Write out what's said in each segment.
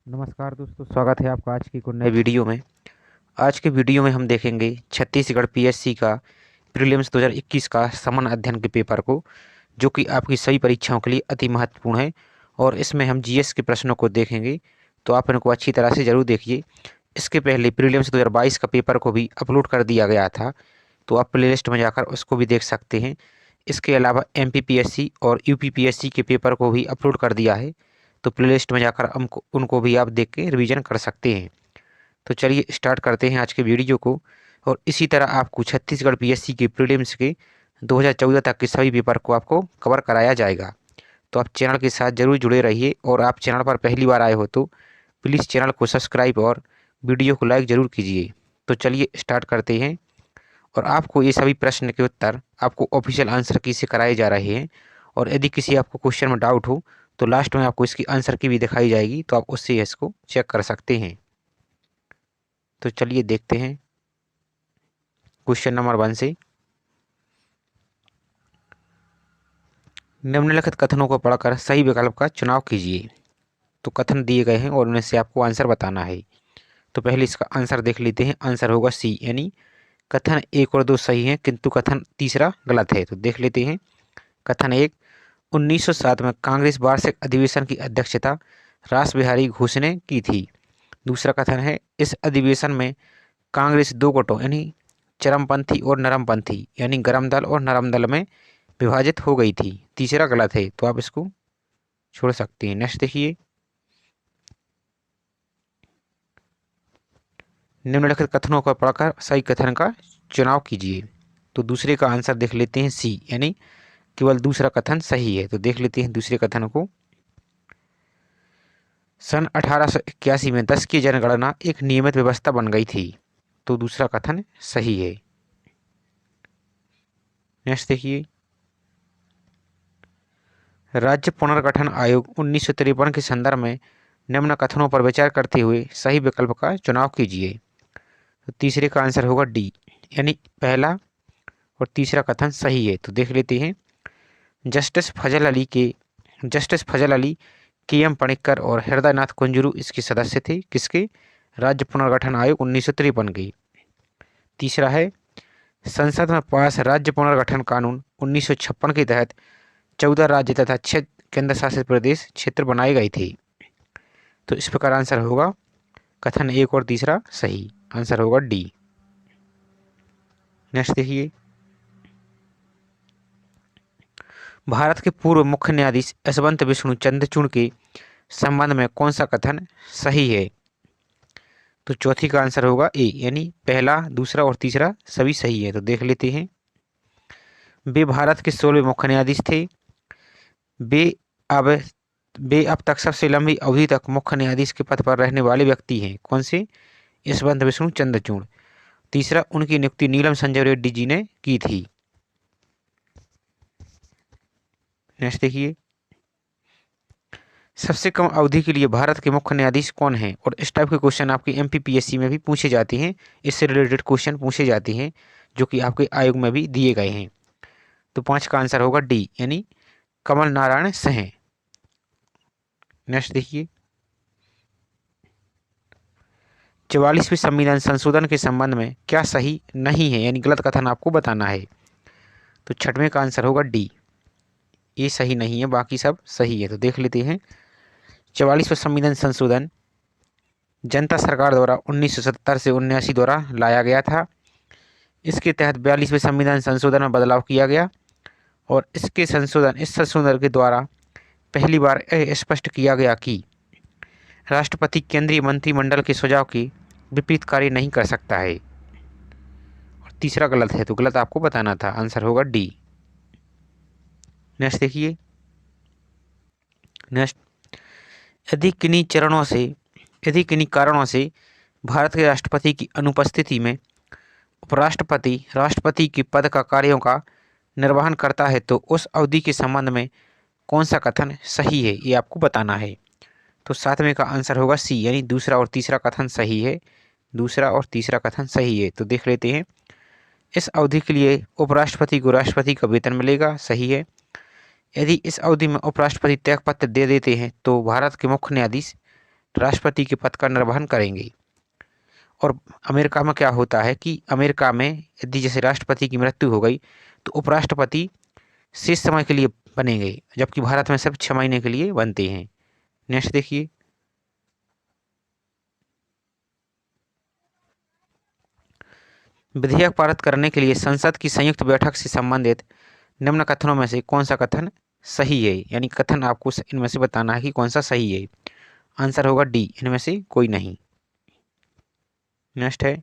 नमस्कार दोस्तों, स्वागत है आपका आज की एक और नए वीडियो में। आज के वीडियो में हम देखेंगे छत्तीसगढ़ पीएससी का प्रीलिम्स 2021 का सामान्य अध्ययन के पेपर को, जो कि आपकी सभी परीक्षाओं के लिए अति महत्वपूर्ण है। और इसमें हम जीएस के प्रश्नों को देखेंगे, तो आप इनको अच्छी तरह से ज़रूर देखिए। इसके पहले प्रीलिम्स 2022 का पेपर को भी अपलोड कर दिया गया था, तो आप प्लेलिस्ट में जाकर उसको भी देख सकते हैं। इसके अलावा एमपीपीएससी और यूपीपीएससी के पेपर को भी अपलोड कर दिया है, तो प्लेलिस्ट में जाकर हमको उनको भी आप देख के रिवीजन कर सकते हैं। तो चलिए स्टार्ट करते हैं आज के वीडियो को। और इसी तरह आपको छत्तीसगढ़ पीएससी के प्रीलिम्स के 2014 तक के सभी पेपर को आपको कवर कराया जाएगा। तो आप चैनल के साथ ज़रूर जुड़े रहिए, और आप चैनल पर पहली बार आए हो तो प्लीज़ चैनल को सब्सक्राइब और वीडियो को लाइक ज़रूर कीजिए। तो चलिए स्टार्ट करते हैं। और आपको ये सभी प्रश्न के उत्तर आपको ऑफिशियल आंसर की से कराए जा रहे हैं। और यदि किसी आपको क्वेश्चन में डाउट हो तो लास्ट में आपको इसकी आंसर की भी दिखाई जाएगी, तो आप उससे इसको चेक कर सकते हैं। तो चलिए देखते हैं क्वेश्चन नंबर 1 से। निम्नलिखित कथनों को पढ़कर सही विकल्प का चुनाव कीजिए। तो कथन दिए गए हैं और उनमें से आपको आंसर बताना है। तो पहले इसका आंसर देख लेते हैं। आंसर होगा सी, यानी कथन 1 और 2 सही हैं, किंतु कथन तीसरा गलत है। तो देख लेते हैं। कथन 1, 1907 में कांग्रेस वार्षिक अधिवेशन की अध्यक्षता रास बिहारी घोष ने की थी। दूसरा कथन है, इस अधिवेशन में कांग्रेस दो गुटों यानी चरमपंथी और नरमपंथी यानी गरम दल और नरम दल में विभाजित हो गई थी। तीसरा गलत है, तो आप इसको छोड़ सकते हैं। नेक्स्ट देखिए। निम्नलिखित कथनों को पढ़कर सही कथन का चुनाव कीजिए। तो दूसरे का आंसर देख लेते हैं, सी, यानी केवल दूसरा कथन सही है। तो देख लेते हैं दूसरे कथन को। सन 1881 में 10 की जनगणना एक नियमित व्यवस्था बन गई थी। तो दूसरा कथन सही है। नेक्स्ट देखिए। राज्य पुनर्गठन आयोग 1953 के संदर्भ में निम्न कथनों पर विचार करते हुए सही विकल्प का चुनाव कीजिए। तो तीसरे का आंसर होगा डी, यानी पहला और तीसरा कथन सही है। तो देख लेते हैं। जस्टिस फजल अली के एम पणिक्कर और हृदयनाथ कुंजरू इसके सदस्य थे। किसके? राज्य पुनर्गठन आयोग 1953 के। तीसरा है, संसद में पास राज्य पुनर्गठन कानून 1956 के तहत 14 राज्य तथा 6 केंद्र शासित प्रदेश क्षेत्र बनाए गए थे। तो इस प्रकार आंसर होगा कथन 1 और तीसरा सही। आंसर होगा डी। नेक्स्ट देखिए। भारत के पूर्व मुख्य न्यायाधीश यशवंत विष्णु चंद्रचूड़ के संबंध में कौन सा कथन सही है? तो चौथी का आंसर होगा ए, यानी पहला, दूसरा और तीसरा सभी सही है। तो देख लेते हैं। वे भारत के 16वें मुख्य न्यायाधीश थे। वे अब वे अब तक सबसे लंबी अवधि तक मुख्य न्यायाधीश के पद पर रहने वाले व्यक्ति हैं। कौन से? यशवंत विष्णु चंद्रचूड़। तीसरा, उनकी नियुक्ति नीलम संजय रेड्डी जी ने की थी। नेक्स्ट देखिए। सबसे कम अवधि के लिए भारत के मुख्य न्यायाधीश कौन हैं? और इस टाइप के क्वेश्चन आपके एमपीपीएससी में भी पूछे जाते हैं। इससे रिलेटेड क्वेश्चन पूछे जाते हैं, जो कि आपके आयोग में भी दिए गए हैं। तो 5 का आंसर होगा डी, यानी कमल नारायण सिंह। नेक्स्ट देखिए। 44वें संविधान संशोधन के संबंध में क्या सही नहीं है, यानी गलत कथन आपको बताना है। तो 6वें का आंसर होगा डी, ये सही नहीं है, बाकी सब सही है। तो देख लेते हैं। 44वां संविधान संशोधन जनता सरकार द्वारा 1977 से 79 द्वारा लाया गया था। इसके तहत 42वें संविधान संशोधन में बदलाव किया गया, और इस संशोधन के द्वारा पहली बार यह स्पष्ट किया गया कि राष्ट्रपति केंद्रीय मंत्रिमंडल के सुझाव की विपरीत कार्य नहीं कर सकता है। और तीसरा गलत है, तो गलत आपको बताना था। आंसर होगा डी। नेक्स्ट देखिए। नेक्स्ट, यदि किन्हीं कारणों से भारत के राष्ट्रपति की अनुपस्थिति में उपराष्ट्रपति राष्ट्रपति के पद का कार्यों का निर्वहन करता है, तो उस अवधि के संबंध में कौन सा कथन सही है, ये आपको बताना है। तो 7वें का आंसर होगा सी, यानी दूसरा और तीसरा कथन सही है। दूसरा और तीसरा कथन सही है। तो देख लेते हैं। इस अवधि के लिए उपराष्ट्रपति को राष्ट्रपति का वेतन मिलेगा, सही है। यदि इस अवधि में उपराष्ट्रपति त्यागपत्र दे देते हैं तो भारत के मुख्य न्यायाधीश राष्ट्रपति के पद का निर्वहन करेंगे। और अमेरिका में क्या होता है कि अमेरिका में यदि जैसे राष्ट्रपति की मृत्यु हो गई तो उपराष्ट्रपति शेष समय के लिए बनेंगे, जबकि भारत में सिर्फ 6 महीने के लिए बनते हैं। नेक्स्ट देखिए, विधेयक पारित करने के लिए संसद की संयुक्त बैठक से संबंधित निम्न कथनों में से कौन सा कथन सही है, यानी कथन आपको इनमें से बताना है कि कौन सा सही है। आंसर होगा डी, इनमें से कोई नहीं। नेक्स्ट है,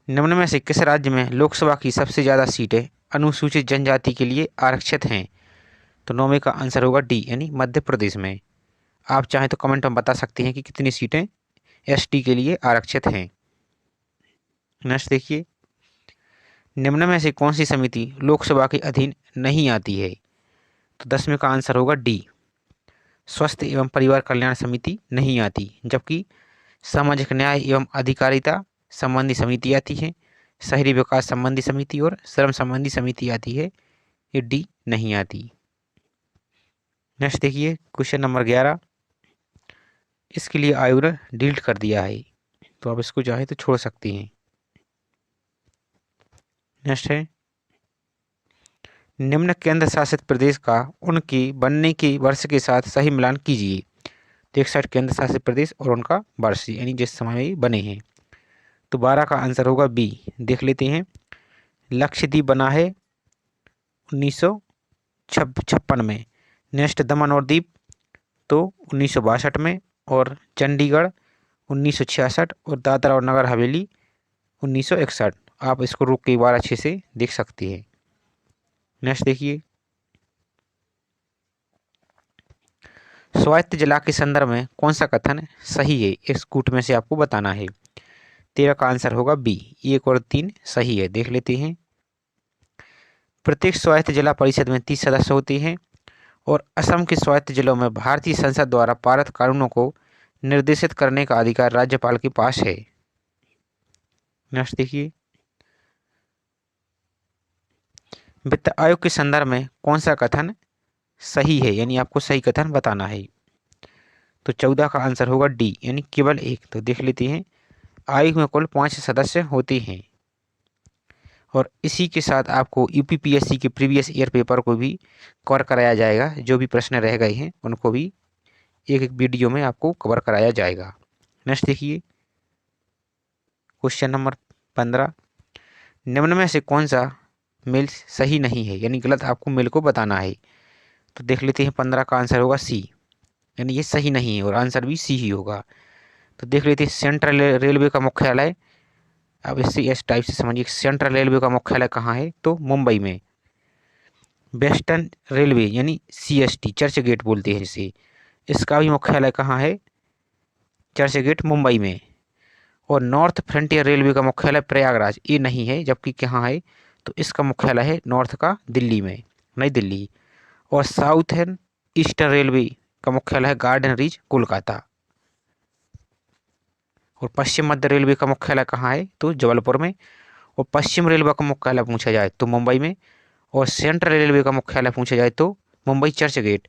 निम्न में से किस राज्य में लोकसभा की सबसे ज़्यादा सीटें अनुसूचित जनजाति के लिए आरक्षित हैं। तो 9वें का आंसर होगा डी, यानी मध्य प्रदेश में। आप चाहें तो कमेंट में बता सकते हैं कि कितनी सीटें एसटी के लिए आरक्षित हैं। नेक्स्ट देखिए, निम्न में से कौन सी समिति लोकसभा के अधीन नहीं आती है। तो 10वें का आंसर होगा डी, स्वास्थ्य एवं परिवार कल्याण समिति नहीं आती, जबकि सामाजिक न्याय एवं अधिकारिता संबंधी समिति आती है, शहरी विकास संबंधी समिति और श्रम संबंधी समिति आती है, ये डी नहीं आती। नेक्स्ट देखिए, क्वेश्चन नंबर 11, इसके लिए आयोग ने डिलीट कर दिया है, तो आप इसको चाहे तो छोड़ सकती हैं। नेक्स्ट है, निम्न केंद्र शासित प्रदेश का उनके बनने के वर्ष के साथ सही मिलान कीजिए। तो 61 केंद्र शासित प्रदेश और उनका वर्ष, यानी जिस समय में बने हैं। तो 12 का आंसर होगा बी। देख लेते हैं, लक्षद्वीप बना है 1956 में, नेक्स्ट दमन और दीप तो 1962 में, और चंडीगढ़ 1966 और दादरा और नगर हवेली 1961। आप इसको रुक के एक बार अच्छे से देख सकते हैं। नेक्स्ट देखिए, स्वायत्त जिला के संदर्भ में कौन सा कथन सही है, इस कूट में से आपको बताना है। 13 का आंसर होगा बी, 1 और 3 सही है। देख लेते हैं, प्रत्येक स्वायत्त जिला परिषद में 30 सदस्य होते हैं और असम के स्वायत्त जिलों में भारतीय संसद द्वारा पारित कानूनों को निर्देशित करने का अधिकार राज्यपाल के पास है। नेक्स्ट देखिए, वित्त आयोग के संदर्भ में कौन सा कथन सही है, यानी आपको सही कथन बताना है। तो 14 का आंसर होगा डी, यानी केवल 1। तो देख लेते हैं, आयोग में कुल 5 सदस्य होते हैं। और इसी के साथ आपको यूपीपीएससी के प्रीवियस ईयर पेपर को भी कवर कराया जाएगा, जो भी प्रश्न रह गए हैं उनको भी एक एक वीडियो में आपको कवर कराया जाएगा। नेक्स्ट देखिए, क्वेश्चन नंबर 15, निम्न में से कौन सा मेल सही नहीं है, यानी गलत आपको मेल को बताना है। तो देख लेते हैं, 15 का आंसर होगा सी, यानी ये सही नहीं है और आंसर भी सी ही होगा। तो देख लेते हैं, सेंट्रल रेलवे का मुख्यालय, अब इससे इस टाइप से समझिए, सेंट्रल रेलवे का मुख्यालय कहाँ है, तो मुंबई में। वेस्टर्न रेलवे यानी सीएसटी, चर्च गेट बोलते हैं जिसे, इसका भी मुख्यालय कहाँ है, चर्च गेट मुंबई में। और नॉर्थ फ्रंटियर रेलवे का मुख्यालय प्रयागराज, ये नहीं है, जबकि कहाँ है, तो इसका मुख्यालय है नॉर्थ का दिल्ली में, नई दिल्ली। और साउथर्न ईस्टर्न रेलवे का मुख्यालय है गार्डन रीच, कोलकाता। और पश्चिम मध्य रेलवे का मुख्यालय कहाँ है, तो जबलपुर में। और पश्चिम रेलवे का मुख्यालय पूछा जाए तो मुंबई में। और सेंट्रल रेलवे का मुख्यालय पूछा जाए तो मुंबई चर्च गेट।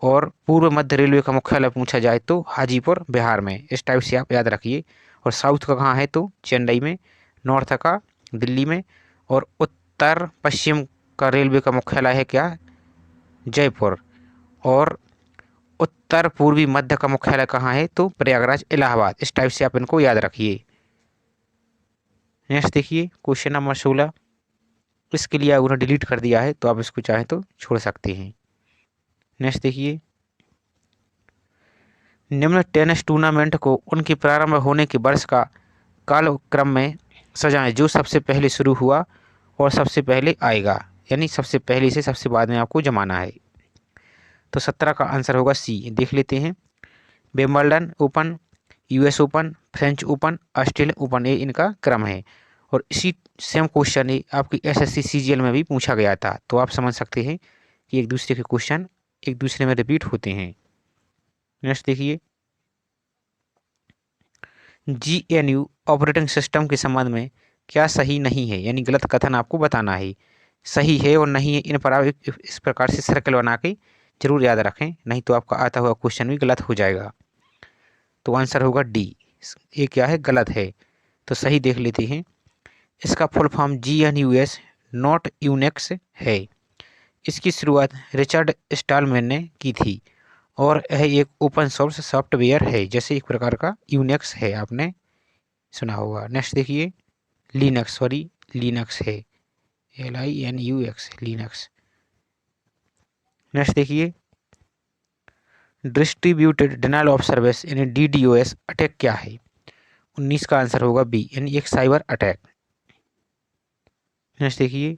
और पूर्व मध्य रेलवे का मुख्यालय पूछा जाए तो हाजीपुर, बिहार में। इस टाइप से आप याद रखिए। और साउथ का कहाँ है, तो चेन्नई में। नॉर्थ का दिल्ली में। और उत्तर पश्चिम का रेलवे का मुख्यालय है क्या, जयपुर। और उत्तर पूर्वी मध्य का मुख्यालय कहाँ है, तो प्रयागराज, इलाहाबाद। इस टाइप से आप इनको याद रखिए। नेक्स्ट देखिए, क्वेश्चन नंबर 16, इसके लिए उन्होंने डिलीट कर दिया है, तो आप इसको चाहें तो छोड़ सकते हैं। नेक्स्ट देखिए, निम्न टेनिस टूर्नामेंट को उनके प्रारंभ होने के वर्ष का कालक्रम में सजाएं, जो सबसे पहले शुरू हुआ और सबसे पहले आएगा, यानी सबसे पहले से सबसे बाद में आपको जमाना है। तो 17 का आंसर होगा सी। देख लेते हैं, Wimbledon open, US open, French open, Australian open, ये इनका क्रम है। और इसी सेम क्वेश्चन ही आपकी एसएससी सीजीएल में भी पूछा गया था, तो आप समझ सकते हैं कि एक दूसरे के क्वेश्चन एक दूसरे में रिपीट होते हैं। नेक्स्ट देखिए, जीएनयू ऑपरेटिंग सिस्टम के संबंध में क्या सही नहीं है, यानी गलत कथन आपको बताना है। सही है और नहीं है, इन पर आप इस प्रकार से सर्कल बना के जरूर याद रखें, नहीं तो आपका आता हुआ क्वेश्चन भी गलत हो जाएगा। तो आंसर होगा डी। ये क्या है, गलत है। तो सही देख लेते हैं। इसका full form GNUS not Unix है। इसकी शुरुआत रिचर्ड स्टॉलमैन ने की थी और यह एक ओपन सोर्स सॉफ्टवेयर है, जैसे एक प्रकार का यूनिक्स है, आपने सुना होगा। नेक्स्ट देखिए, लिनक्स, सॉरी लिनक्स है, LINUX, लिनक्स। नेक्स्ट देखिए, डिस्ट्रीब्यूटेड डिनायल ऑफ सर्विस यानी DDoS अटैक क्या है? 19 का आंसर होगा बी, यानी एक साइबर अटैक। नेक्स्ट देखिए,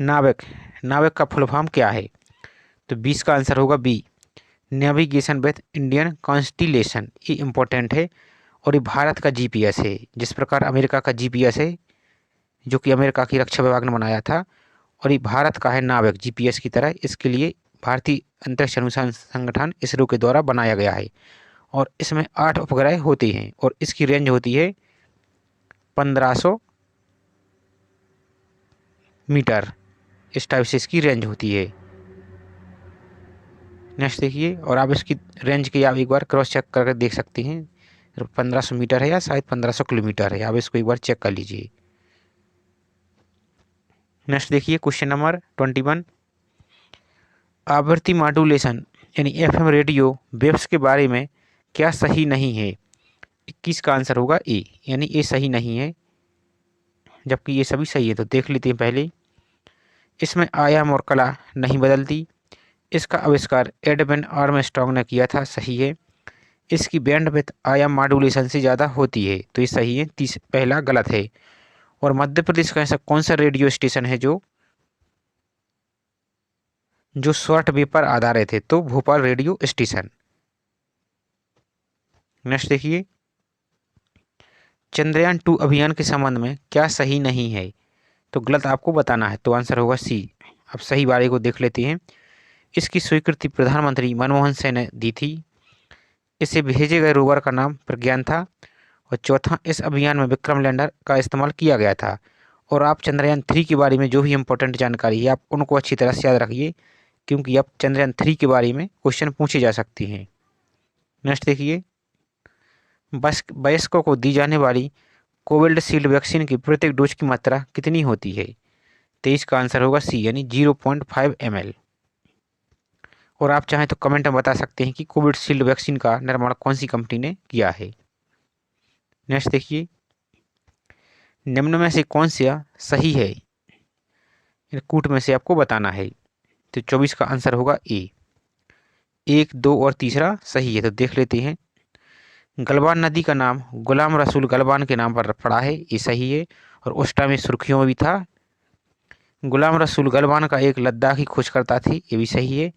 नाविक, नाविक का फुल फॉर्म क्या है? तो 20 का आंसर होगा B, navigation with Indian constellation. ये इंपॉर्टेंट है और ये भारत का GPS है, जिस प्रकार अमेरिका का GPS है, जो कि अमेरिका की रक्षा विभाग ने बनाया था, और ये भारत का है नाविक GPS की तरह। इसके लिए भारतीय अंतरिक्ष अनुसंधान संगठन इसरो के द्वारा बनाया गया है और इसमें 8 उपग्रह होते हैं और इसकी रेंज होती है 1500 मीटर, इस टाइप से इसकी रेंज होती है। नेक्स्ट देखिए, और आप इसकी रेंज की आप एक बार क्रॉस चेक करके देख सकते हैं, 1500 मीटर है या शायद 1500 किलोमीटर है, आप इसको एक बार चेक कर लीजिए। नेक्स्ट देखिए, क्वेश्चन नंबर 21, आवृत्ति मॉड्यूलेशन यानी FM रेडियो वेव्स के बारे में क्या सही नहीं है? 21 का आंसर होगा ए, यानी ये सही नहीं है, जबकि ये सभी सही है। तो देख लेते हैं पहले। इसमें आयाम और कला नहीं बदलती। इसका आविष्कार एडविन आर्मस्ट्रांग ने किया था, सही है। इसकी बैंडविड्थ आयाम मॉड्यूलेशन से ज़्यादा होती है, तो ये सही है। पहला गलत है। और मध्य प्रदेश का ऐसा कौन सा रेडियो स्टेशन है जो शॉर्ट वेव पर आधारित है? तो भोपाल रेडियो स्टेशन। नेक्स्ट देखिए, चंद्रयान 2 अभियान के संबंध में क्या सही नहीं है? तो गलत आपको बताना है, तो आंसर होगा सी। अब सही वाले को देख लेते हैं। इसकी स्वीकृति प्रधानमंत्री मनमोहन सिंह ने दी थी। इसे भेजे गए रोवर का नाम प्रज्ञान था। और चौथा, इस अभियान में विक्रम लैंडर का इस्तेमाल किया गया था। और आप चंद्रयान 3 के बारे में जो भी इंपॉर्टेंट जानकारी है, आप उनको अच्छी तरह से याद रखिए, क्योंकि अब चंद्रयान 3 के बारे में क्वेश्चन पूछे जा सकते हैं। नेक्स्ट देखिए, वयस्कों को दी जाने वाली कोविशील्ड वैक्सीन की प्रत्येक डोज की मात्रा कितनी होती है? 23 का आंसर होगा सी, यानी 0.5 ml। और आप चाहें तो कमेंट में बता सकते हैं कि कोविशील्ड वैक्सीन का निर्माण कौन सी कंपनी ने किया है। नेक्स्ट देखिए, निम्न में से कौन सा सही है? कूट में से आपको बताना है। तो 24 का आंसर होगा ए। 1, 2 और तीसरा सही है। तो देख लेते हैं। गलवान नदी का नाम गुलाम रसूल गलवान के नाम पर पड़ा है, ये सही है। और उस टाइम में सुर्खियों में भी था। गुलाम रसूल गलवान का एक लद्दाखी खोजकर्ता थी, ये भी सही है।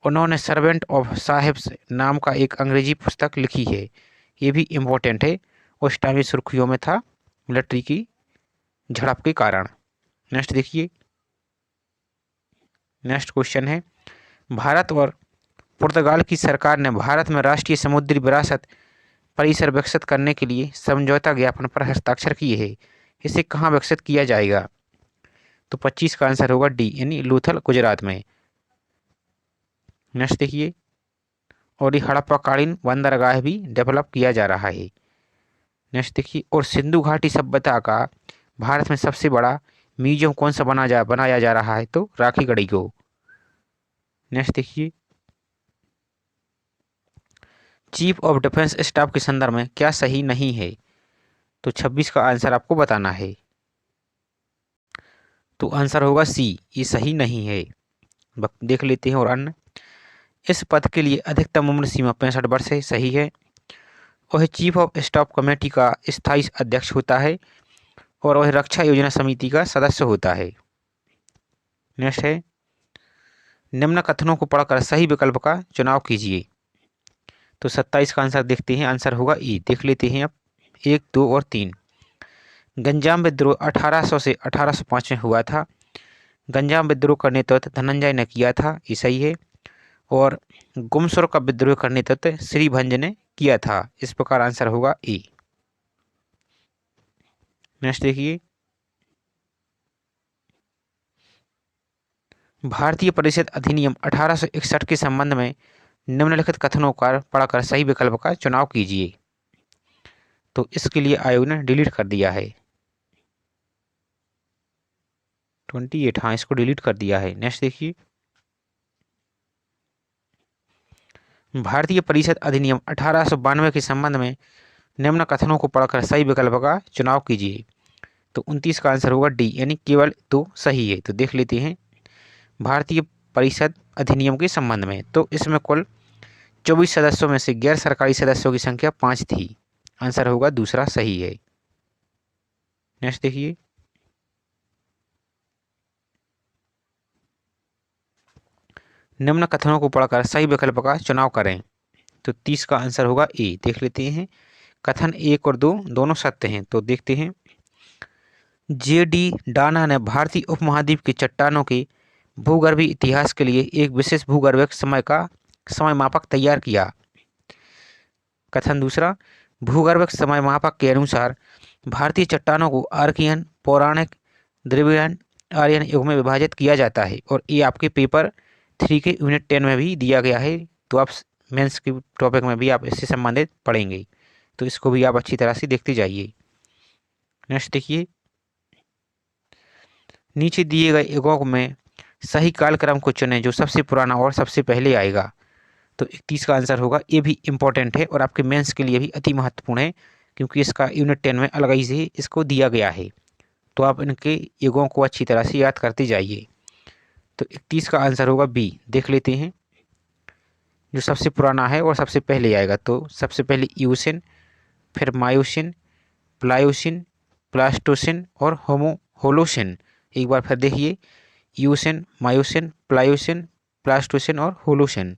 उन्होंने सर्वेंट ऑफ साहिब्स नाम का एक अंग्रेजी पुस्तक लिखी है, ये भी इम्पोर्टेंट है। उस टाइम में सुर्खियों में था मिलिट्री की झड़प के कारण। नेक्स्ट देखिए, नेक्स्ट क्वेश्चन है, भारत और पुर्तगाल की सरकार ने भारत में राष्ट्रीय समुद्री विरासत परिसर विकसित करने के लिए समझौता ज्ञापन पर हस्ताक्षर किए हैं। इसे कहाँ विकसित किया जाएगा? तो 25 का आंसर होगा डी, यानी लोथल, गुजरात में। नेक्स्ट देखिए, और ये हड़प्पाकालीन बंदरगाह भी डेवलप किया जा रहा है। नेक्स्ट देखिए, और सिंधु घाटी सभ्यता का भारत में सबसे बड़ा म्यूजियम कौन सा बनाया जा रहा है? तो राखीगढ़ी को। नेक्स्ट देखिए, चीफ ऑफ डिफेंस स्टाफ के संदर्भ में क्या सही नहीं है? तो 26 का आंसर आपको बताना है। तो आंसर होगा सी, ये सही नहीं है। देख लेते हैं। और अन्य, इस पद के लिए अधिकतम उम्र सीमा 65 वर्ष है, सही है। वह चीफ ऑफ स्टाफ कमेटी का स्थायी अध्यक्ष होता है और वह रक्षा योजना समिति का सदस्य होता है। नेक्स्ट है, निम्न कथनों को पढ़कर सही विकल्प का चुनाव कीजिए। तो 27 का आंसर देखते हैं, आंसर होगा ई। देख लेते हैं अब 1, 2 और 3। गंजाम विद्रोह 1800 से 1805 में हुआ था। गंजाम विद्रोह का नेतृत्व धनंजय ने किया था, ये सही है। और गुमसुर का विद्रोह का नेतृत्व श्रीभंज ने किया था। इस प्रकार आंसर होगा ए। नेक्स्ट देखिए, भारतीय परिषद अधिनियम 1861 के संबंध में निम्नलिखित कथनों का पढ़कर सही विकल्प का चुनाव कीजिए। तो इसके लिए आयोग ने डिलीट कर दिया है 28। हाँ, इसको डिलीट कर दिया है। नेक्स्ट देखिए, भारतीय परिषद अधिनियम 1892 के संबंध में निम्न कथनों को पढ़कर सही विकल्प का चुनाव कीजिए। तो 29 का आंसर होगा डी, यानी केवल दो सही है। तो देख लेते हैं भारतीय परिषद अधिनियम के संबंध में। तो इसमें कुल 24 सदस्यों में से गैर सरकारी सदस्यों की संख्या 5 थी। आंसर होगा दूसरा सही है। नेक्स्ट देखिए, निम्न कथनों को पढ़कर सही विकल्प का चुनाव करें। तो 30 का आंसर होगा ए। देख लेते हैं, कथन 1 और 2 दोनों सत्य हैं। तो देखते हैं, जे.डी. डाना ने भारतीय उपमहाद्वीप की चट्टानों के भूगर्भीय इतिहास के लिए एक विशेष भूगर्भीय समय मापक तैयार किया। कथन दूसरा, भूगर्भीय समय मापक के अनुसार भारतीय चट्टानों को आर्कियन, पौराणिक, द्रविडियन, आर्यन युग में विभाजित किया जाता है। और ये आपके पेपर 3 के यूनिट 10 में भी दिया गया है। तो आप मेंस के टॉपिक में भी आप इससे संबंधित पढ़ेंगे। तो इसको भी आप अच्छी तरह से देखते जाइए। नेक्स्ट देखिए, नीचे दिए गए युगों में सही कालक्रम को चुनें जो सबसे पुराना और सबसे पहले आएगा। तो 31 का आंसर होगा। ये भी इम्पोर्टेंट है और आपके मेंस के लिए भी अति महत्वपूर्ण है, क्योंकि इसका यूनिट 10 में अलग ही से इसको दिया गया है। तो आप इनके युगों को अच्छी तरह से याद करते जाइए। तो 31 का आंसर होगा बी। देख लेते हैं, जो सबसे पुराना है और सबसे पहले आएगा। तो सबसे पहले ईओसिन, फिर मायोसिन, प्लायोसिन, प्लास्टोसिन और होलोसिन। एक बार फिर देखिए, ईओसिन, मायोसिन, प्लायोसिन, प्लास्टोसिन और होलोसिन।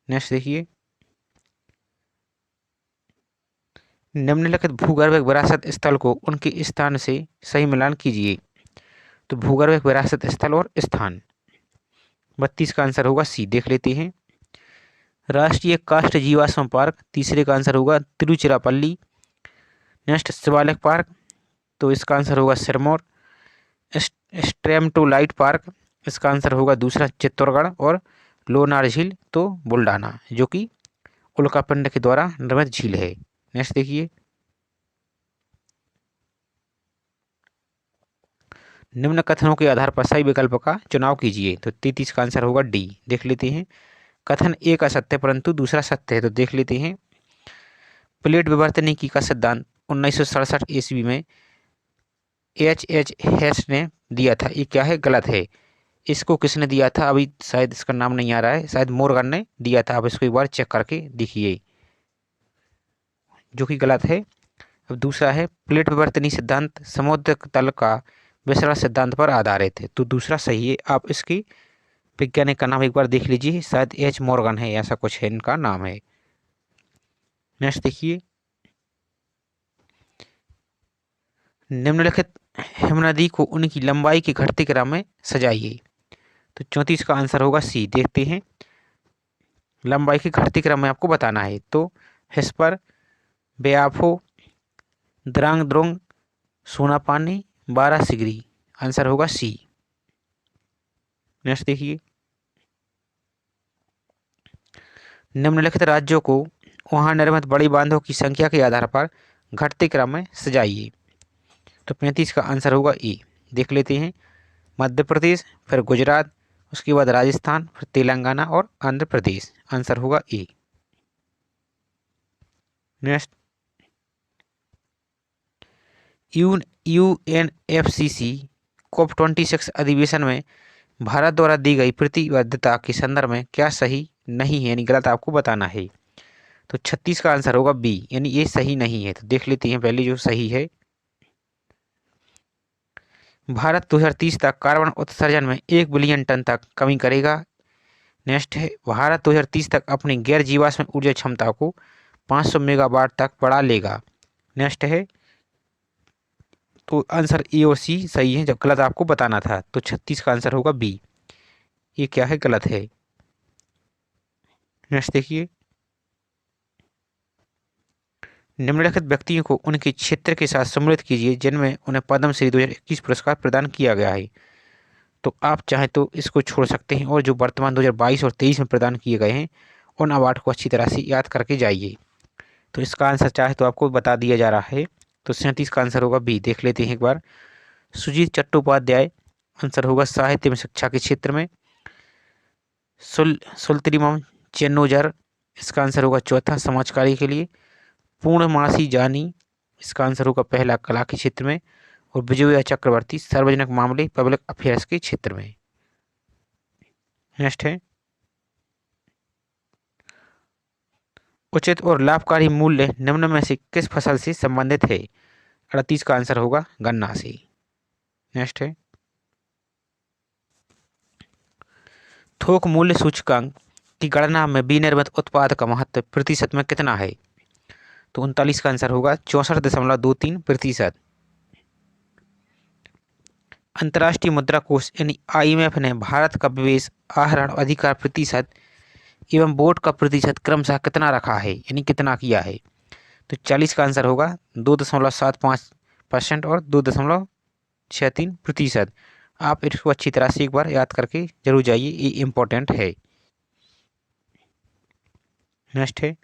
नेक्स्ट देखिए, निम्नलिखित भूगर्भीय विरासत स्थल को उनके स्थान से सही मिलान कीजिए। तो भूगर्भीय विरासत स्थल और स्थान, 32 का आंसर होगा सी। देख लेते हैं, राष्ट्रीय काष्ठ जीवाश्म पार्क, तीसरे का आंसर होगा तिरुचिरापल्ली। नेक्स्ट, शिवालिक पार्क, तो इसका आंसर होगा सिरमौर। स्ट्रेमटोलाइट पार्क, इसका आंसर होगा दूसरा चित्तौड़गढ़। और लोनार झील तो बुल्डाना, जो कि उल्कापिंड के द्वारा निर्मित झील है। नेक्स्ट देखिए, निम्न कथनों के आधार पर सही विकल्प का चुनाव कीजिए। तो 33 का आंसर होगा डी। देख लेते हैं, कथन एक असत्य परंतु दूसरा सत्य है। तो देख लेते हैं, प्लेट विवर्तनिकी का सिद्धांत 1967 ईस्वी में H.H. हेस ने दिया था। ये क्या है? गलत है। इसको किसने दिया था? अभी शायद इसका नाम नहीं आ रहा है, शायद मोर्गन ने दिया था। आप इसको एक बार चेक करके देखिए, जो कि गलत है। अब दूसरा है, प्लेट विवर्तनी सिद्धांत समुद्र तल का विसरण सिद्धांत पर आधारित है। तो दूसरा सही है। आप इसकी वैज्ञानिक का नाम एक बार देख लीजिए, शायद एच मॉर्गन है, ऐसा कुछ है, इनका नाम है। नेक्स्ट देखिए, निम्नलिखित हिमनदी को उनकी लंबाई के घटते क्रम में सजाइए। तो 34 का आंसर होगा सी। देखते हैं, लंबाई के घटते क्रम में आपको बताना है। तो हिस्पर, बेआफो, द्रांग द्रोंग, सोनापानी, बारासिगरी। आंसर होगा सी। नेक्स्ट देखिए, निम्नलिखित राज्यों को वहां निर्मित बड़ी बांधों की संख्या के आधार पर घटते क्रम में सजाइए। तो 35 का आंसर होगा ए। देख लेते हैं, मध्य प्रदेश, फिर गुजरात, उसके बाद राजस्थान, फिर तेलंगाना और आंध्र प्रदेश। आंसर होगा ए। नेक्स्ट, यूएनएफसीसी COP26 अधिवेशन में भारत द्वारा दी गई प्रतिबद्धता के संदर्भ में क्या सही नहीं है, यानी गलत, आपको बताना है। तो 36 का आंसर होगा बी, यानी ये सही नहीं है। तो देख लेते हैं, पहले जो सही है, भारत 2030 तक कार्बन उत्सर्जन में 1 बिलियन टन तक कमी करेगा। नेक्स्ट है, भारत 2030 तक अपनी गैर जीवाश्म ऊर्जा क्षमता को 500 मेगावाट तक बढ़ा लेगा। नेक्स्ट है, तो आंसर ए और सी सही है, जब गलत आपको बताना था। तो 36 का आंसर होगा बी, ये क्या है? गलत है। नेक्स्ट देखिए, निम्नलिखित व्यक्तियों को उनके क्षेत्र के साथ सम्मिलित कीजिए जिनमें उन्हें पद्म श्री 2021 पुरस्कार प्रदान किया गया है। तो आप चाहें तो इसको छोड़ सकते हैं और जो वर्तमान 2022 और 23 में प्रदान किए गए हैं उन अवार्ड को अच्छी तरह से याद करके जाइए। तो इसका आंसर चाहे तो आपको बता दिया जा रहा है। तो 37 का आंसर होगा बी। देख लेते हैं एक बार। सुजीत चट्टोपाध्याय आंसर होगा साहित्य में शिक्षा के क्षेत्र में। सुल्त्रिमम चेन्नोजर इसका आंसर होगा चौथा समाज कार्य के लिए। पूर्णमासी जानी इसका आंसर होगा पहला कला के क्षेत्र में। और विजया चक्रवर्ती सार्वजनिक मामले पब्लिक अफेयर्स के क्षेत्र में। नेक्स्ट है उचित और लाभकारी मूल्य निम्न में से किस फसल से संबंधित है। 38 का आंसर होगा गन्ना से। नेक्स्ट है थोक मूल्य सूचकांक की गणना में विनिर्मित उत्पाद का महत्व प्रतिशत में कितना है। तो 39 का आंसर होगा 64.23%। अंतर्राष्ट्रीय मुद्रा कोष यानी IMF ने भारत का निवेश आहरण अधिकार प्रतिशत एवं वोट का प्रतिशत क्रमशः कितना रखा है, यानी कितना किया है। तो 40 का आंसर होगा 2.75% और 2.63%। आप इसको अच्छी तरह से एक बार याद करके जरूर जाइए, ये इम्पोर्टेंट है। नेक्स्ट है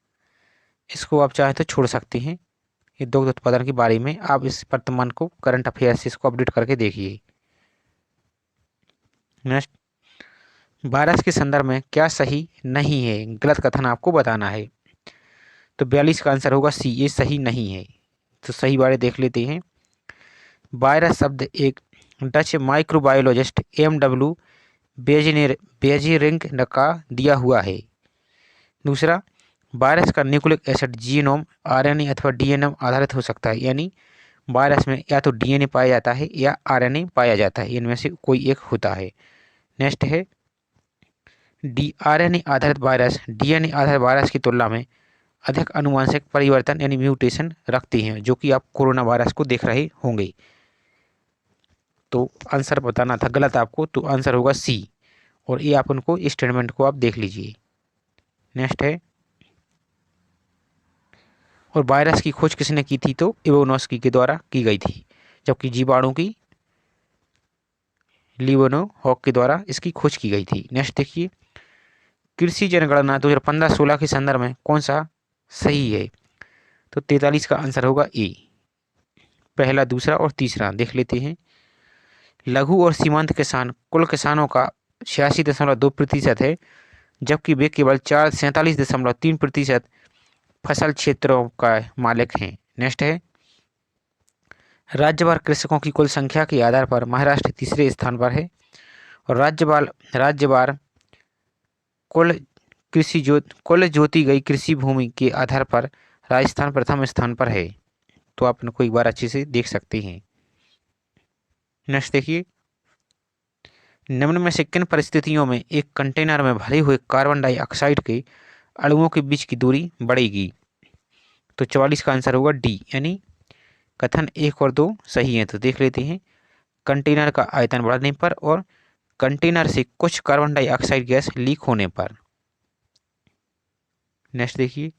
इसको आप चाहे तो छोड़ सकते हैं। ये दुग्ध उत्पादन के बारे में आप इस वर्तमान को करंट अफेयर से इसको अपडेट करके देखिए। नेक्स्ट वायरस के संदर्भ में क्या सही नहीं है, गलत कथन आपको बताना है। तो 42 का आंसर होगा सी, ये सही नहीं है। तो सही बारे देख लेते हैं। वायरस शब्द एक डच माइक्रोबायोलॉजिस्ट MW बेजेरिंग का दिया हुआ है। दूसरा वायरस का न्यूक्लिक एसिड जीनोम RNA अथवा DNA आधारित हो सकता है, यानी वायरस में या तो DNA पाया जाता है या RNA पाया जाता है, इनमें से कोई एक होता है। नेक्स्ट है RNA आधारित वायरस DNA आधारित वायरस की तुलना में अधिक आनुवंशिक परिवर्तन यानी म्यूटेशन रखती हैं, जो कि आप कोरोना वायरस को देख रहे होंगे। तो आंसर बताना था गलत आपको, तो आंसर होगा सी। और ये आप उनको स्टेटमेंट को आप देख लीजिए। नेक्स्ट है और वायरस की खोज किसने की थी। तो इवानोस्की के द्वारा की गई थी, जबकि जीवाणु की लियोनोव के द्वारा इसकी खोज की गई थी। नेक्स्ट देखिए कृषि जनगणना 2015-16 के संदर्भ में कौन सा सही है। तो 43 का आंसर होगा ए, पहला दूसरा और तीसरा। देख लेते हैं। लघु और सीमांत किसान कुल किसानों का 86.2% है, जबकि वे केवल 47.3% फसल क्षेत्रों का मालिक हैं। नेक्स्ट है राज्यवार कृषकों की कुल संख्या के आधार पर महाराष्ट्र तीसरे स्थान पर है। और राज्यवार कुल जोती गई कृषि भूमि के आधार पर राजस्थान प्रथम स्थान पर है। तो आप इनको एक बार अच्छे से देख सकते हैं। नेक्स्ट देखिए निम्न में से किन परिस्थितियों में एक कंटेनर में भरे हुए कार्बन डाइऑक्साइड के अणुओं के बीच की दूरी बढ़ेगी। तो 44 का आंसर होगा डी, यानी कथन 1 और 2 सही है। तो देख लेते हैं। कंटेनर का आयतन बढ़ने पर और कंटेनर से कुछ कार्बन डाइऑक्साइड गैस लीक होने पर। नेक्स्ट देखिए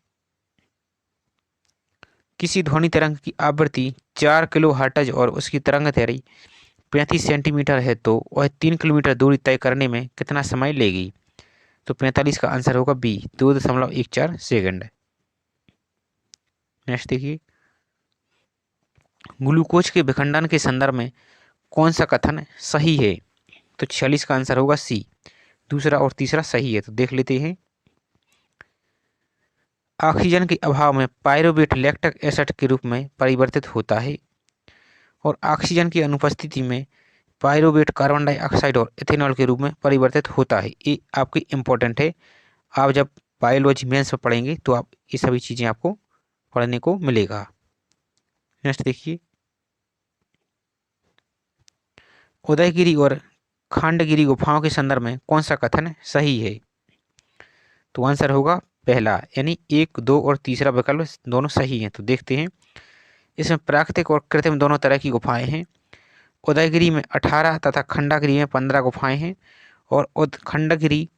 किसी ध्वनि तरंग की आवृत्ति 4 किलो हर्ट्ज और उसकी तरंग दैर्घ्य 35 सेंटीमीटर है, तो वह 3 किलोमीटर दूरी तय करने में कितना समय लेगी। तो 45 का आंसर होगा बी, 2.14 सेकंड। नेक्स्ट देखिए ग्लूकोज के विखंडन के संदर्भ में कौन सा कथन सही है। तो 46 का आंसर होगा सी, दूसरा और तीसरा सही है। तो देख लेते हैं। ऑक्सीजन के अभाव में पायरुवेट लैक्टिक एसिड के रूप में परिवर्तित होता है और ऑक्सीजन की अनुपस्थिति में पायरुवेट कार्बन डाइऑक्साइड और इथेनॉल के रूप में परिवर्तित होता है। ये आपकी इम्पोर्टेंट है। आप जब बायोलॉजी मेंस में पढ़ेंगे तो आप ये सभी चीज़ें आपको पढ़ने को मिलेगा। नेक्स्ट देखिए उदयगिरी और खंडगिरी गुफाओं के संदर्भ में कौन सा कथन सही है। तो आंसर होगा पहला, यानी 1, 2 और तीसरा विकल्प दोनों सही हैं। तो देखते हैं। इसमें प्राकृतिक और कृत्रिम दोनों तरह की गुफाएं हैं। उदयगिरी में 18 तथा खंडगिरी में 15 गुफाएं हैं। और खंडगिरी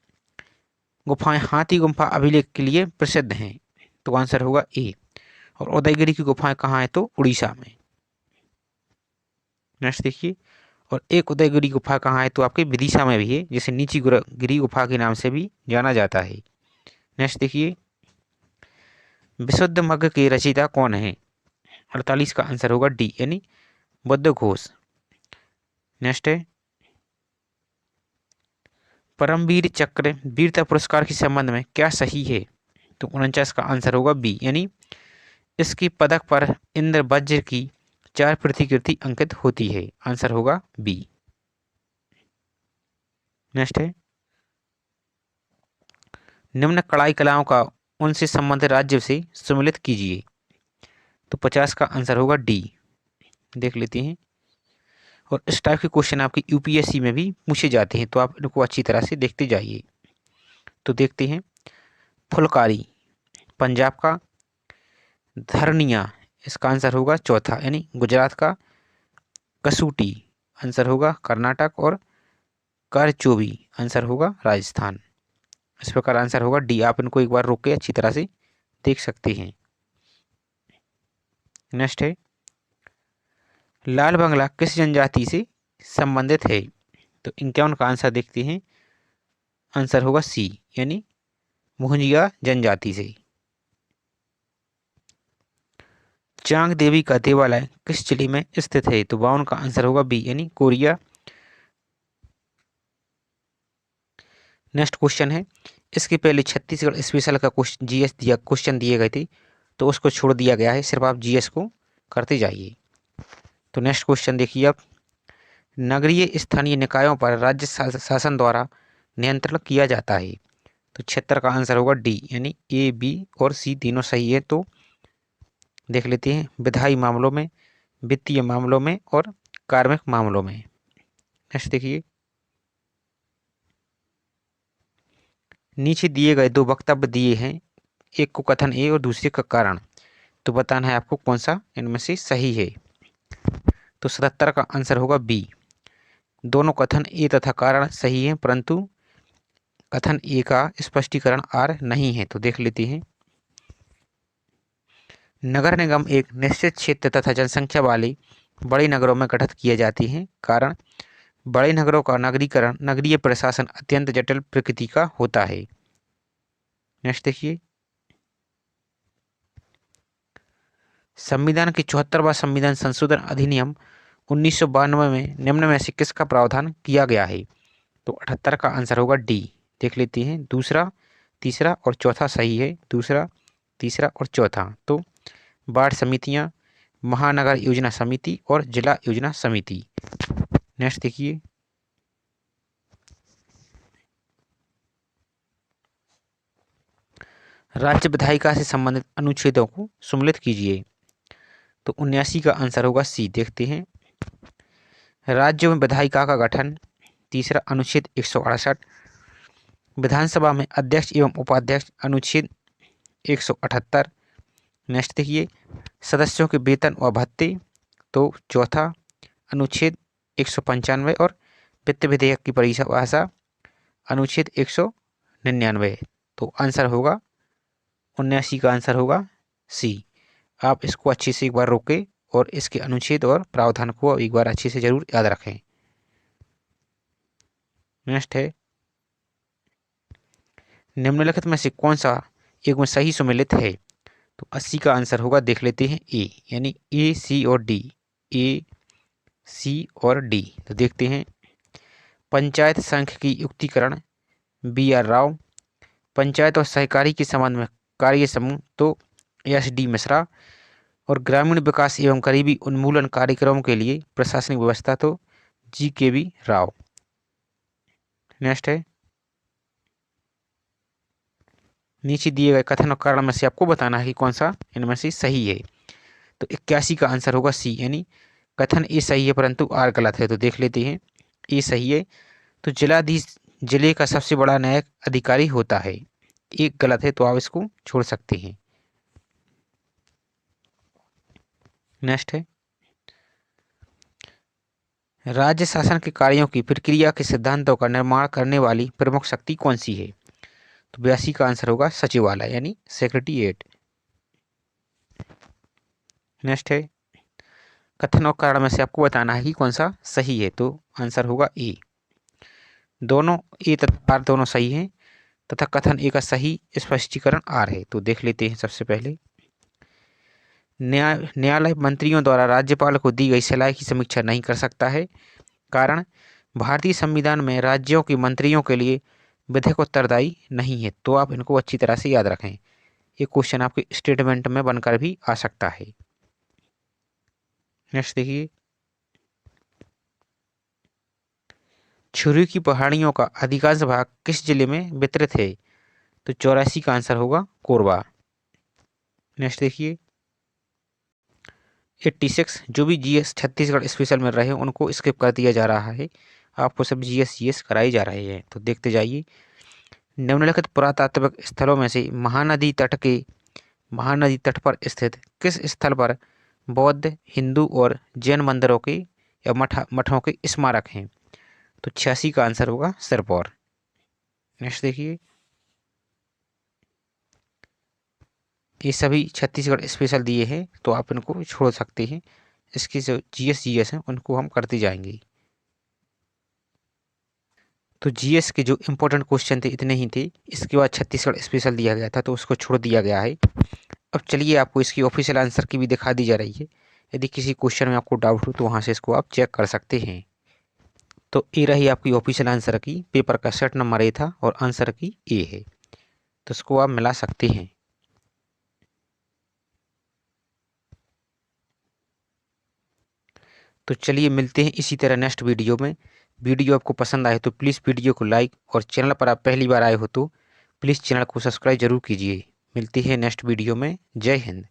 गुफाएं हाथी गुफा अभिलेख के लिए प्रसिद्ध हैं। तो आंसर होगा ए। और उदयगिरी की गुफाएं कहाँ हैं। तो उड़ीसा में। नेक्स्ट देखिए और एक उदयगिरी गुफा कहाँ है, तो आपके विदिशा में भी है, जिसे नीची गिरी गुफा के नाम से भी जाना जाता है। नेक्स्ट देखिए, विशुद्ध मग्ग के रचयिता कौन है? 48 का आंसर होगा डी यानी बुद्ध घोष। नेक्स्ट है, परमवीर चक्र वीरता पुरस्कार के संबंध में क्या सही है? तो 49 का आंसर होगा बी यानी इसकी पदक पर इंद्र वज्र की 4 प्रतिकृति अंकित होती है। आंसर होगा बी। नेक्स्ट है, निम्न कढ़ाई कलाओं का उनसे संबंधित राज्य से सम्मिलित कीजिए। तो 50 का आंसर होगा डी। देख लेते हैं, और इस टाइप के क्वेश्चन आपके यूपीएससी में भी पूछे जाते हैं, तो आप इनको अच्छी तरह से देखते जाइए। तो देखते हैं, फुलकारी पंजाब का, धरनिया इसका आंसर होगा चौथा यानी गुजरात का, कसूटी आंसर होगा कर्नाटक, और कारचोबी आंसर होगा राजस्थान। इस प्रकार आंसर होगा डी। आप इनको एक बार रोक के अच्छी तरह से देख सकते हैं। नेक्स्ट है, लाल बंगला किस जनजाति से संबंधित है? तो 51 का आंसर देखते हैं, आंसर होगा सी यानी मुहंजिया जनजाति से। चांग देवी का देवालय किस जिले में स्थित है? तो 52 का आंसर होगा बी यानी कोरिया। नेक्स्ट क्वेश्चन है, इसके पहले छत्तीसगढ़ स्पेशल का जीएस दिया क्वेश्चन दिए गए थे, तो उसको छोड़ दिया गया है, सिर्फ आप जीएस को करते जाइए। तो नेक्स्ट क्वेश्चन देखिए आप, नगरीय स्थानीय निकायों पर राज्य शासन द्वारा नियंत्रण किया जाता है। तो 76 का आंसर होगा डी यानी ए बी और सी तीनों सही है। तो देख लेते हैं, विधायी मामलों में, वित्तीय मामलों में और कार्मिक मामलों में। नेक्स्ट देखिए, नीचे दिए गए दो वक्तव्य दिए हैं, एक को कथन ए और दूसरे का कारण, तो बताना है आपको कौन सा इनमें से सही है। तो 77 का आंसर होगा बी। दोनों कथन ए तथा कारण सही हैं, परंतु कथन ए का स्पष्टीकरण आर नहीं है। तो देख लेते हैं, नगर निगम एक निश्चित क्षेत्र तथा जनसंख्या वाले बड़े नगरों में गठित किए जाते हैं। कारण, बड़े नगरों का नगरीकरण नगरीय प्रशासन अत्यंत जटिल प्रकृति का होता है। नेक्स्ट देखिए, संविधान के 74वां संविधान संशोधन अधिनियम 1992 में निम्न में से किसका प्रावधान किया गया है? तो 78 का आंसर होगा डी। देख लेते हैं, दूसरा, तीसरा और चौथा सही है। दूसरा, तीसरा और चौथा। तो वार्ड समितियां, महानगर योजना समिति और जिला योजना समिति। नेक्स्ट देखिए, राज्य विधायिका से संबंधित अनुच्छेदों को सम्मिलित कीजिए। तो 79 का आंसर होगा सी। देखते हैं, राज्य में विधायिका का गठन, तीसरा अनुच्छेद 168, विधानसभा में अध्यक्ष एवं उपाध्यक्ष अनुच्छेद 178। नेक्स्ट देखिए, सदस्यों के वेतन व भत्ते, तो चौथा अनुच्छेद 195, और वित्त विधेयक की परिभाषा अनुच्छेद 199। तो आंसर होगा 79 का आंसर होगा सी। आप इसको अच्छे से एक बार रोकें और इसके अनुच्छेद और प्रावधान को एक बार अच्छे से जरूर याद रखें। नेक्स्ट है, निम्नलिखित में से कौन सा एक में सही सम्मिलित है? तो 80 का आंसर होगा, देख लेते हैं, ए यानी ए सी और डी। ए सी और डी। तो देखते हैं, पंचायत संघ की युक्तिकरण बी आर राव, पंचायत और सहकारी के संबंध में कार्य समूह, तो एस डी मिश्रा, और ग्रामीण विकास एवं गरीबी उन्मूलन कार्यक्रमों के लिए प्रशासनिक व्यवस्था, तो जी के वी राव। नेक्स्ट है, नीचे दिए गए कथन और कारण में से आपको बताना है कि कौन सा इनमें से सही है। तो 81 का आंसर होगा सी यानी कथन ए सही है परंतु आर गलत है। तो देख लेते हैं, ए सही है। तो जिलाधीश जिले का सबसे बड़ा न्यायिक अधिकारी होता है, एक गलत है, तो आप इसको छोड़ सकते हैं। नेक्स्ट है, राज्य शासन के कार्यों की प्रक्रिया के सिद्धांतों का निर्माण करने वाली प्रमुख शक्ति कौन सी है? तो 82 का आंसर होगा सचिवालय यानी सेक्रेटेरिएट। नेक्स्ट है, कथन और कारण में से आपको बताना है कि कौन सा सही है, तो आंसर होगा ए। दोनों ए तथा आर दोनों सही हैं तथा कथन ए का सही स्पष्टीकरण आर है। तो देख लेते हैं। सबसे पहले, न्यायालय मंत्रियों द्वारा राज्यपाल को दी गई सलाह की समीक्षा नहीं कर सकता है। कारण, भारतीय संविधान में राज्यों के मंत्रियों के लिए विधिक उत्तरदायी नहीं है। तो आप इनको अच्छी तरह से याद रखें, ये क्वेश्चन आपके स्टेटमेंट में बनकर भी आ सकता है। नेक्स्ट देखिए, छुरी की पहाड़ियों का अधिकांश भाग किस जिले में वितरित है? तो 84 का आंसर होगा कोरबा। नेक्स्ट देखिए, 86 जो भी जीएस छत्तीसगढ़ स्पेशल में रहे उनको स्किप कर दिया जा रहा है, आपको सब जीएस कराए जा रहे हैं। तो देखते जाइए। निम्नलिखित पुरातात्विक स्थलों में से महानदी तट पर स्थित किस स्थल पर बौद्ध, हिंदू और जैन मंदिरों के या मठों के स्मारक हैं? तो 86 का आंसर होगा सिरपौर। नेक्स्ट देखिए, ये सभी छत्तीसगढ़ स्पेशल दिए हैं तो आप इनको छोड़ सकते हैं। इसके जो जीएस हैं उनको हम करते जाएंगे। तो जीएस के जो इम्पोर्टेंट क्वेश्चन थे इतने ही थे। इसके बाद छत्तीसगढ़ स्पेशल दिया गया था तो उसको छोड़ दिया गया है। अब चलिए आपको इसकी ऑफिशियल आंसर की भी दिखा दी जा रही है। यदि किसी क्वेश्चन में आपको डाउट हो तो वहाँ से इसको आप चेक कर सकते हैं। तो ये रही आपकी ऑफिशियल आंसर की। पेपर का सेट नंबर ए था और आंसर की ए है, तो इसको आप मिला सकते हैं। तो चलिए मिलते हैं इसी तरह नेक्स्ट वीडियो में। वीडियो आपको पसंद आए तो प्लीज़ वीडियो को लाइक, और चैनल पर आप पहली बार आए हो तो प्लीज़ चैनल को सब्सक्राइब जरूर कीजिए। मिलती है नेक्स्ट वीडियो में। जय हिंद।